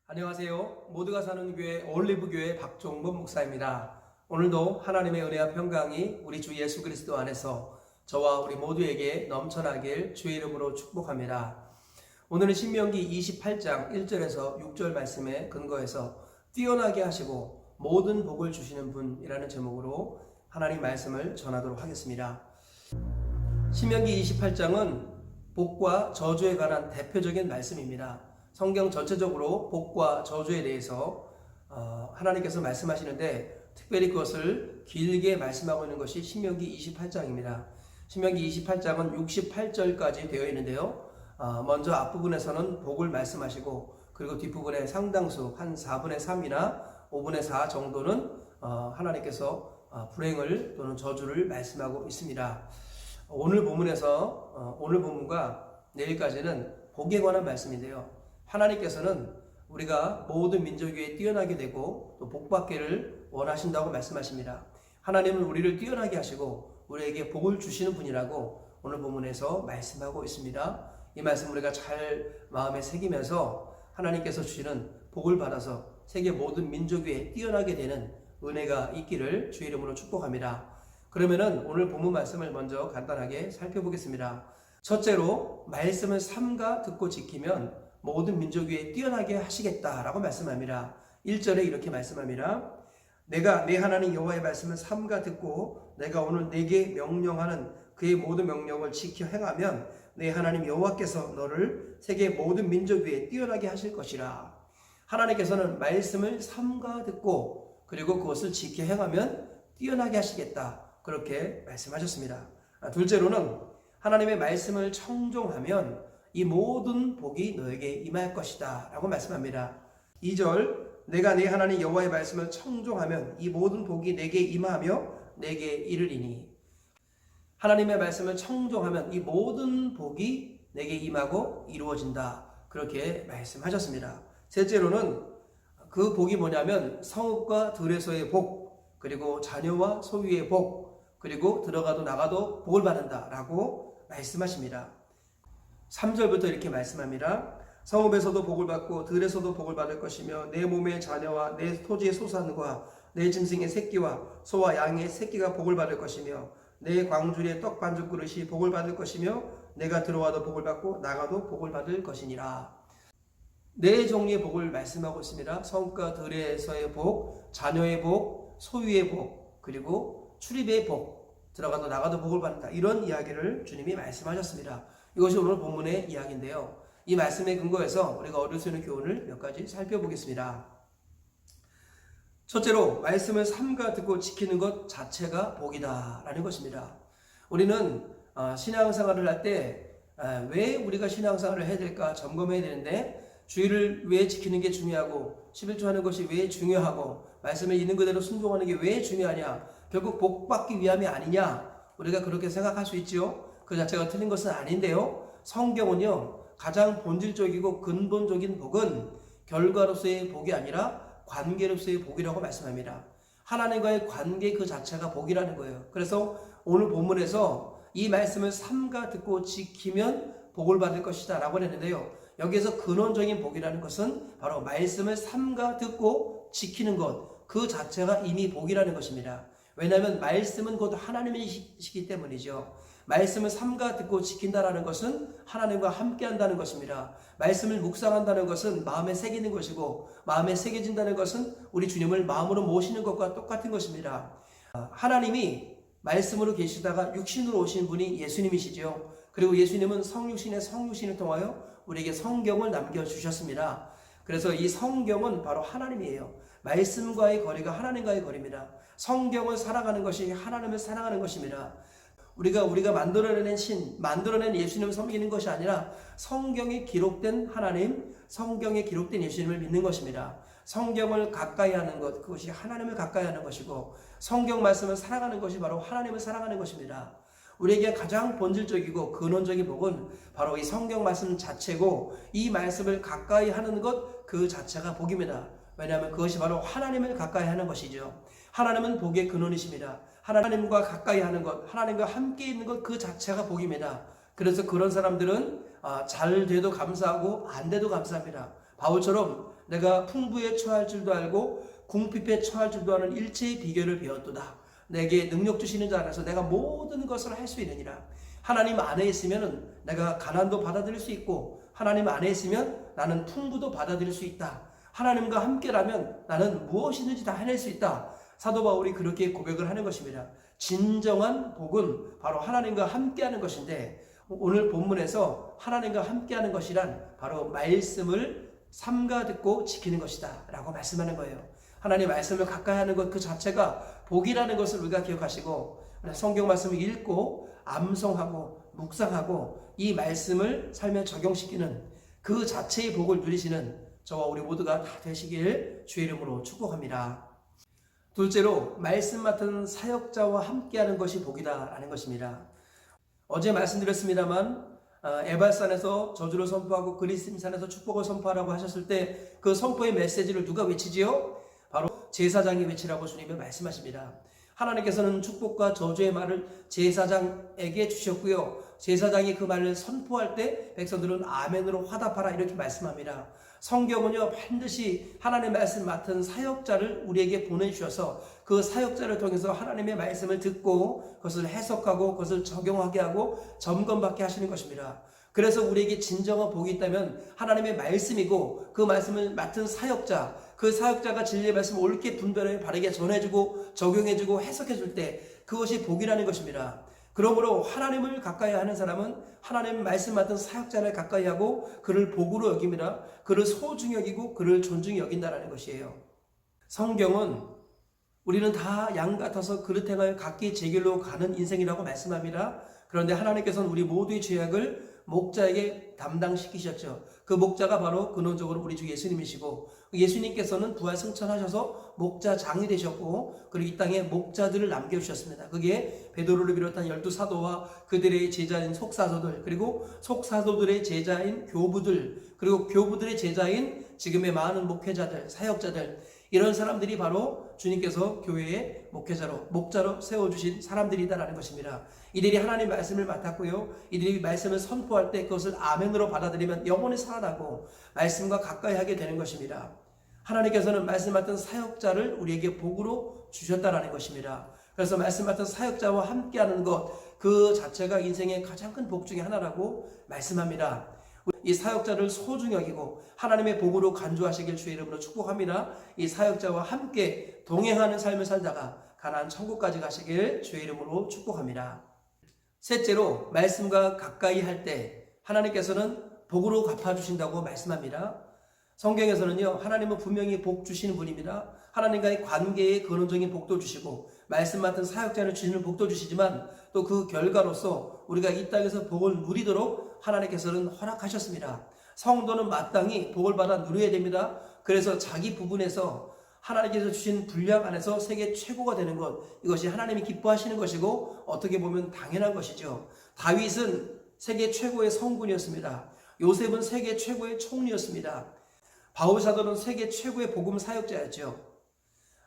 안녕하세요. 모두가 사는 교회 올리브교회 박종범 목사입니다. 오늘도 하나님의 은혜와 평강이 우리 주 예수 그리스도 안에서 저와 우리 모두에게 넘쳐나길 주의 이름으로 축복합니다. 오늘은 신명기 28장 1절에서 6절 말씀에 근거해서 뛰어나게 하시고 모든 복을 주시는 분이라는 제목으로 하나님 말씀을 전하도록 하겠습니다. 신명기 28장은 복과 저주에 관한 대표적인 말씀입니다. 성경 전체적으로 복과 저주에 대해서 하나님께서 말씀하시는데 특별히 그것을 길게 말씀하고 있는 것이 신명기 28장입니다. 신명기 28장은 68절까지 되어 있는데요. 먼저 앞부분에서는 복을 말씀하시고 그리고 뒷부분에 상당수 한 4분의 3이나 5분의 4 정도는 하나님께서 불행을 또는 저주를 말씀하고 있습니다. 오늘 본문과 내일까지는 복에 관한 말씀인데요. 하나님께서는 우리가 모든 민족 위에 뛰어나게 되고 또 복받기를 원하신다고 말씀하십니다. 하나님은 우리를 뛰어나게 하시고 우리에게 복을 주시는 분이라고 오늘 본문에서 말씀하고 있습니다. 이 말씀 우리가 잘 마음에 새기면서 하나님께서 주시는 복을 받아서 세계 모든 민족 위에 뛰어나게 되는 은혜가 있기를 주의 이름으로 축복합니다. 그러면은 오늘 본문 말씀을 먼저 간단하게 살펴보겠습니다. 첫째로 말씀을 삼가 듣고 지키면 모든 민족 위에 뛰어나게 하시겠다라고 말씀합니다. 1절에 이렇게 말씀합니다. 내가 내 하나님 여호와의 말씀을 삼가 듣고 내가 오늘 내게 명령하는 그의 모든 명령을 지켜 행하면 내 하나님 여호와께서 너를 세계 모든 민족 위에 뛰어나게 하실 것이라. 하나님께서는 말씀을 삼가 듣고 그리고 그것을 지켜 행하면 뛰어나게 하시겠다. 그렇게 말씀하셨습니다. 둘째로는 하나님의 말씀을 청종하면 이 모든 복이 너에게 임할 것이다 라고 말씀합니다. 2절 내가 내 하나님 여호와의 말씀을 청종하면 이 모든 복이 내게 임하며 내게 이르리니. 하나님의 말씀을 청종하면 이 모든 복이 내게 임하고 이루어진다 그렇게 말씀하셨습니다. 셋째로는 그 복이 뭐냐면 성읍과 들에서의 복, 그리고 자녀와 소유의 복, 그리고 들어가도 나가도 복을 받는다 라고 말씀하십니다. 3절부터 이렇게 말씀합니다. 성읍에서도 복을 받고 들에서도 복을 받을 것이며 내 몸의 자녀와 내 토지의 소산과 내 짐승의 새끼와 소와 양의 새끼가 복을 받을 것이며 내 광주리의 떡 반죽 그릇이 복을 받을 것이며 내가 들어와도 복을 받고 나가도 복을 받을 것이니라. 네 종류의 복을 말씀하고 있습니다. 성읍과 들에서의 복, 자녀의 복, 소유의 복, 그리고 출입의 복, 들어가도 나가도 복을 받는다. 이런 이야기를 주님이 말씀하셨습니다. 이것이 오늘 본문의 이야기인데요. 이 말씀에 근거해서 우리가 얻을 수 있는 교훈을 몇 가지 살펴보겠습니다. 첫째로 말씀을 삼가 듣고 지키는 것 자체가 복이다라는 것입니다. 우리는 신앙생활을 할 때 왜 우리가 신앙생활을 해야 될까 점검해야 되는데 주의를 왜 지키는 게 중요하고 11조 하는 것이 왜 중요하고 말씀을 있는 그대로 순종하는 게 왜 중요하냐, 결국 복받기 위함이 아니냐, 우리가 그렇게 생각할 수 있죠. 그 자체가 틀린 것은 아닌데요. 성경은요 가장 본질적이고 근본적인 복은 결과로서의 복이 아니라 관계로서의 복이라고 말씀합니다. 하나님과의 관계 그 자체가 복이라는 거예요. 그래서 오늘 본문에서 이 말씀을 삼가 듣고 지키면 복을 받을 것이다 라고 했는데요. 여기에서 근원적인 복이라는 것은 바로 말씀을 삼가 듣고 지키는 것 그 자체가 이미 복이라는 것입니다. 왜냐하면 말씀은 곧 하나님이시기 때문이죠. 말씀을 삼가 듣고 지킨다라는 것은 하나님과 함께 한다는 것입니다. 말씀을 묵상한다는 것은 마음에 새기는 것이고 마음에 새겨진다는 것은 우리 주님을 마음으로 모시는 것과 똑같은 것입니다. 하나님이 말씀으로 계시다가 육신으로 오신 분이 예수님이시죠. 그리고 예수님은 성육신의 성육신을 통하여 우리에게 성경을 남겨주셨습니다. 그래서 이 성경은 바로 하나님이에요. 말씀과의 거리가 하나님과의 거리입니다. 성경을 살아가는 것이 하나님을 사랑하는 것입니다. 우리가 만들어낸 예수님을 섬기는 것이 아니라 성경에 기록된 하나님, 성경에 기록된 예수님을 믿는 것입니다. 성경을 가까이 하는 것, 그것이 하나님을 가까이 하는 것이고 성경 말씀을 사랑하는 것이 바로 하나님을 사랑하는 것입니다. 우리에게 가장 본질적이고 근원적인 복은 바로 이 성경 말씀 자체고 이 말씀을 가까이 하는 것 그 자체가 복입니다. 왜냐하면 그것이 바로 하나님을 가까이 하는 것이죠. 하나님은 복의 근원이십니다. 하나님과 가까이 하는 것, 하나님과 함께 있는 것 그 자체가 복입니다. 그래서 그런 사람들은 잘 돼도 감사하고 안 돼도 감사합니다. 바울처럼 내가 풍부에 처할 줄도 알고 궁핍에 처할 줄도 아는 일체의 비결을 배웠도다. 내게 능력 주시는 자 안에서 내가 모든 것을 할 수 있느니라. 하나님 안에 있으면 내가 가난도 받아들일 수 있고 하나님 안에 있으면 나는 풍부도 받아들일 수 있다. 하나님과 함께라면 나는 무엇이든지 다 해낼 수 있다. 사도 바울이 그렇게 고백을 하는 것입니다. 진정한 복은 바로 하나님과 함께하는 것인데 오늘 본문에서 하나님과 함께하는 것이란 바로 말씀을 삼가 듣고 지키는 것이다 라고 말씀하는 거예요. 하나님 말씀을 가까이 하는 것 그 자체가 복이라는 것을 우리가 기억하시고 성경 말씀을 읽고 암송하고 묵상하고 이 말씀을 삶에 적용시키는 그 자체의 복을 누리시는 저와 우리 모두가 다 되시길 주의 이름으로 축복합니다. 둘째로 말씀 맡은 사역자와 함께하는 것이 복이다라는 것입니다. 어제 말씀드렸습니다만 에발산에서 저주를 선포하고 그리스임산에서 축복을 선포하라고 하셨을 때 그 선포의 메시지를 누가 외치지요? 바로 제사장이 외치라고 주님은 말씀하십니다. 하나님께서는 축복과 저주의 말을 제사장에게 주셨고요. 제사장이 그 말을 선포할 때 백성들은 아멘으로 화답하라 이렇게 말씀합니다. 성경은요 반드시 하나님의 말씀 맡은 사역자를 우리에게 보내주셔서 그 사역자를 통해서 하나님의 말씀을 듣고 그것을 해석하고 그것을 적용하게 하고 점검받게 하시는 것입니다. 그래서 우리에게 진정한 복이 있다면 하나님의 말씀이고 그 말씀을 맡은 사역자, 그 사역자가 진리의 말씀을 옳게 분별하여 바르게 전해주고 적용해주고 해석해줄 때 그것이 복이라는 것입니다. 그러므로 하나님을 가까이 하는 사람은 하나님 말씀 맡은 사역자를 가까이 하고 그를 복으로 여깁니다. 그를 소중히 여기고 그를 존중히 여긴다는 것이에요. 성경은 우리는 다 양 같아서 그릇 행하여 각기 제 길로 가는 인생이라고 말씀합니다. 그런데 하나님께서는 우리 모두의 죄악을 목자에게 담당시키셨죠. 그 목자가 바로 근원적으로 우리 주 예수님이시고 예수님께서는 부활 승천하셔서 목자장이 되셨고 그리고 이 땅에 목자들을 남겨주셨습니다. 그게 베드로를 비롯한 12사도와 그들의 제자인 속사도들 그리고 속사도들의 제자인 교부들 그리고 교부들의 제자인 지금의 많은 목회자들 사역자들 이런 사람들이 바로 주님께서 교회의 목자로 세워주신 사람들이다라는 것입니다. 이들이 하나님 말씀을 맡았고요. 이들이 말씀을 선포할 때 그것을 아멘으로 받아들이면 영원히 살아나고 말씀과 가까이 하게 되는 것입니다. 하나님께서는 말씀 맡은 사역자를 우리에게 복으로 주셨다라는 것입니다. 그래서 말씀 맡은 사역자와 함께하는 것 그 자체가 인생의 가장 큰 복 중에 하나라고 말씀합니다. 이 사역자를 소중히 여기고 하나님의 복으로 간주하시길 주의 이름으로 축복합니다. 이 사역자와 함께 동행하는 삶을 살다가 가나안 천국까지 가시길 주의 이름으로 축복합니다. 셋째로 말씀과 가까이 할 때 하나님께서는 복으로 갚아주신다고 말씀합니다. 성경에서는요 하나님은 분명히 복 주시는 분입니다. 하나님과의 관계에 근원적인 복도 주시고 말씀 맡은 사역자를 주시는 복도 주시지만 또 그 결과로서 우리가 이 땅에서 복을 누리도록 하나님께서는 허락하셨습니다. 성도는 마땅히 복을 받아 누려야 됩니다. 그래서 자기 부분에서 하나님께서 주신 분량 안에서 세계 최고가 되는 것 이것이 하나님이 기뻐하시는 것이고 어떻게 보면 당연한 것이죠. 다윗은 세계 최고의 성군이었습니다. 요셉은 세계 최고의 총리였습니다. 바울 사도는 세계 최고의 복음 사역자였죠.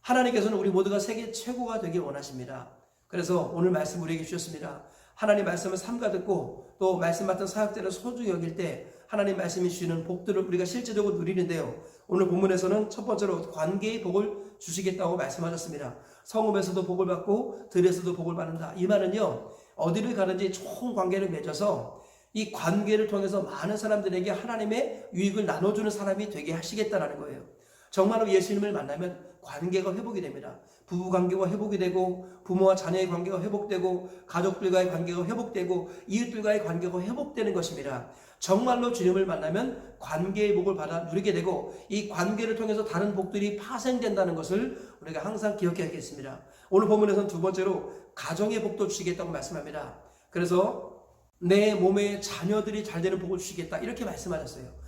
하나님께서는 우리 모두가 세계 최고가 되길 원하십니다. 그래서 오늘 말씀 우리에게 주셨습니다. 하나님 말씀을 삼가 듣고 또 말씀 맡은 사역자를 소중히 여길 때 하나님 말씀이 주시는 복들을 우리가 실제적으로 누리는데요. 오늘 본문에서는 첫 번째로 관계의 복을 주시겠다고 말씀하셨습니다. 성읍에서도 복을 받고 들에서도 복을 받는다. 이 말은요. 어디를 가든지 좋은 관계를 맺어서 이 관계를 통해서 많은 사람들에게 하나님의 유익을 나눠주는 사람이 되게 하시겠다는 거예요. 정말로 예수님을 만나면 관계가 회복이 됩니다. 부부관계가 회복이 되고 부모와 자녀의 관계가 회복되고 가족들과의 관계가 회복되고 이웃들과의 관계가 회복되는 것입니다. 정말로 주님을 만나면 관계의 복을 받아 누리게 되고 이 관계를 통해서 다른 복들이 파생된다는 것을 우리가 항상 기억해야겠습니다. 오늘 본문에서는 두 번째로 가정의 복도 주시겠다고 말씀합니다. 그래서 내 몸에 자녀들이 잘 되는 복을 주시겠다 이렇게 말씀하셨어요.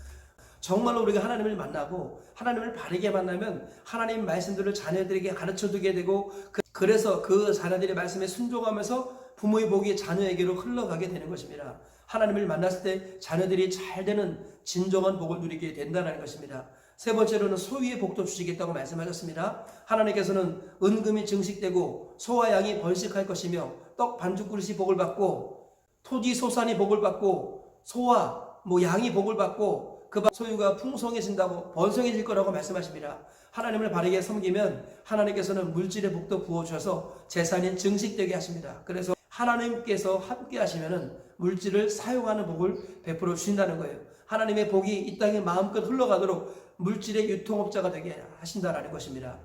정말로 우리가 하나님을 만나고 하나님을 바르게 만나면 하나님 말씀들을 자녀들에게 가르쳐두게 되고 그래서 그 자녀들의 말씀에 순종하면서 부모의 복이 자녀에게로 흘러가게 되는 것입니다. 하나님을 만났을 때 자녀들이 잘 되는 진정한 복을 누리게 된다는 것입니다. 세 번째로는 소유의 복도 주시겠다고 말씀하셨습니다. 하나님께서는 은금이 증식되고 소와 양이 번식할 것이며 떡 반죽 그릇이 복을 받고 토지 소산이 복을 받고 소와 양이 복을 받고 그 소유가 풍성해진다고 번성해질 거라고 말씀하십니다. 하나님을 바르게 섬기면 하나님께서는 물질의 복도 부어주셔서 재산이 증식되게 하십니다. 그래서 하나님께서 함께 하시면은 물질을 사용하는 복을 베풀어 주신다는 거예요. 하나님의 복이 이 땅에 마음껏 흘러가도록 물질의 유통업자가 되게 하신다라는 것입니다.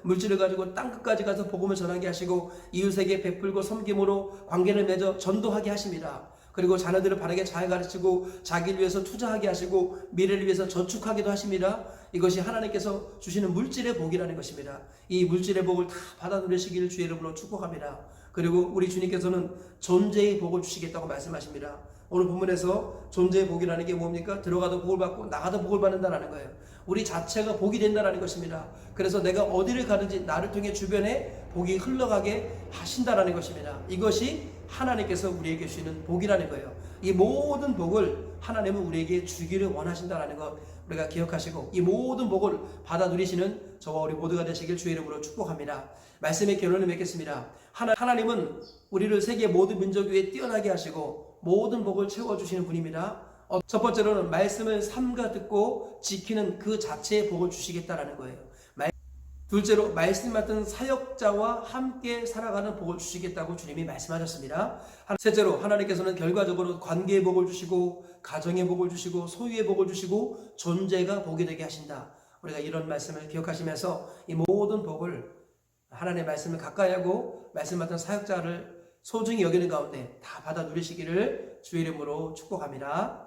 물질을 가지고 땅끝까지 가서 복음을 전하게 하시고 이웃에게 베풀고 섬김으로 관계를 맺어 전도하게 하십니다. 그리고 자녀들을 바르게 잘 가르치고 자기를 위해서 투자하게 하시고 미래를 위해서 저축하기도 하십니다. 이것이 하나님께서 주시는 물질의 복이라는 것입니다. 이 물질의 복을 다 받아 누리시기를 주의 이름으로 축복합니다. 그리고 우리 주님께서는 존재의 복을 주시겠다고 말씀하십니다. 오늘 본문에서 존재의 복이라는 게 뭡니까? 들어가도 복을 받고 나가도 복을 받는다는 거예요. 우리 자체가 복이 된다는 것입니다. 그래서 내가 어디를 가든지 나를 통해 주변에 복이 흘러가게 하신다는 것입니다. 이것이 하나님께서 우리에게 주시는 복이라는 거예요. 이 모든 복을 하나님은 우리에게 주기를 원하신다는 것 우리가 기억하시고 이 모든 복을 받아 누리시는 저와 우리 모두가 되시길 주의 이름으로 축복합니다. 말씀의 결론을 맺겠습니다. 하나님은 우리를 세계 모든 민족 위에 뛰어나게 하시고 모든 복을 채워주시는 분입니다. 첫 번째로는 말씀을 삼가 듣고 지키는 그 자체의 복을 주시겠다라는 거예요. 둘째로 말씀 맡은 사역자와 함께 살아가는 복을 주시겠다고 주님이 말씀하셨습니다. 셋째로 하나님께서는 결과적으로 관계의 복을 주시고 가정의 복을 주시고 소유의 복을 주시고 존재가 복이 되게 하신다. 우리가 이런 말씀을 기억하시면서 이 모든 복을 하나님의 말씀을 가까이 하고 말씀 맡은 사역자를 소중히 여기는 가운데 다 받아 누리시기를 주의 이름으로 축복합니다.